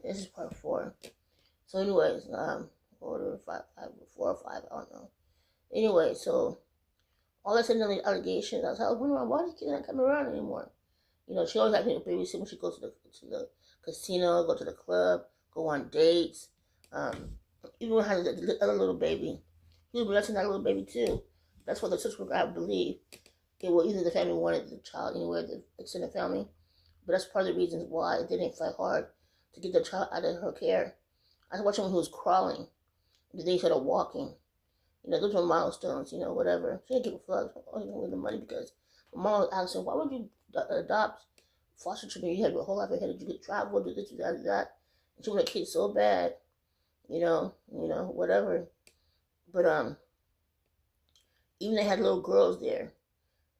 This is part 4. So anyways, order 4 or 5, I don't know. Anyway, so all that sudden the allegations, I was like, why these kids not coming around anymore? You know, she always had me babysit when she goes to the casino, go to the club, go on dates. Even when I had the other little baby, he was molesting that little baby too. That's what the sister, I believe. Okay, well, either the family wanted the child anywhere, the extended family, but that's part of the reasons why they didn't fight hard to get the child out of her care. I was watching when he was crawling, and then he started walking. You know, those were milestones, you know, whatever. She didn't give a fuck. I didn't win the money because my mom was asking, why would you adopt foster children? You had your whole life ahead of you. Could travel, do this, do that, do that. And she wanted a kid so bad, you know, whatever. But even they had little girls there.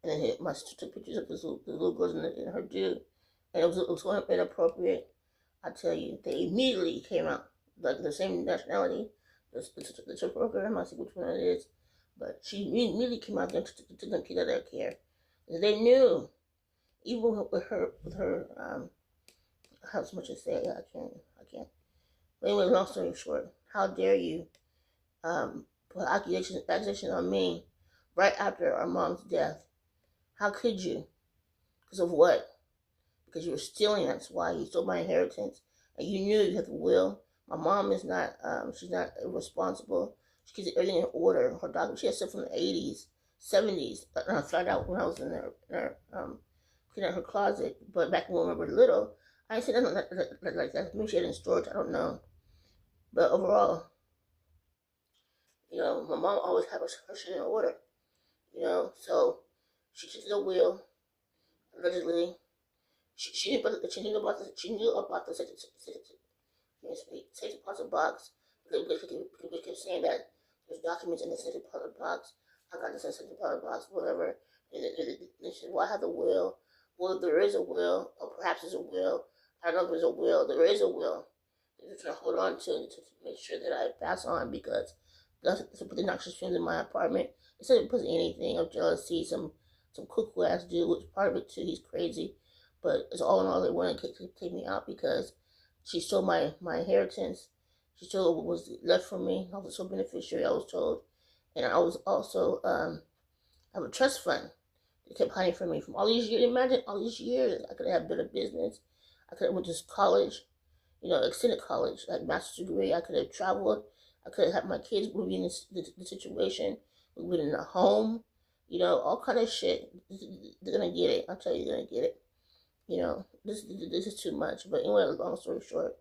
And then my sister took pictures of the little girls in her dude. And it was so inappropriate. I tell you, they immediately came out, like the same nationality. The church worker, I'm not sure which one it is, but she immediately came out there to them kids out of their care. They knew, even with her, I have so much to say, I can't. But anyway, long story short, how dare you put accusations on me right after our mom's death? How could you? Because of what? Because you were stealing, that's why you stole my inheritance. And you knew you had the will. My mom is not, she's not irresponsible. She keeps everything in order. Her doctor, she has stuff from the 80s, 70s. I found out when I was in her cleaning out her closet. But back when we were little, I didn't see nothing like that. Maybe she had it in storage, I don't know. But overall, you know, my mom always had her shit in order. You know, so she took the will, allegedly. She knew about the safety deposit box. They kept saying that there's documents in the safety deposit box. I got this in the safety deposit box, whatever. And they said, well, I have the will. Well, there is a will, or perhaps there's a will. I don't know if there's a will. There is a will. They're trying to hold on to make sure that I pass on because that's to put the noxious fumes in my apartment. Instead of putting anything of jealousy, some cuckoo ass dude, which part of it too, he's crazy. But it's all in all, they wanted to take me out because she stole my inheritance. She stole what was left from me. I was a sole beneficiary, I was told. And I was also, I have a trust fund. They kept hiding from me from all these years. Imagine all these years. I could have better business. I could have went to college, you know, extended college, like master's degree. I could have traveled. I could have had my kids moving in the situation. We were in a home, you know, all kind of shit. They're going to get it. I'll tell you, they're going to get it. You know, this is too much. But anyway, long story short,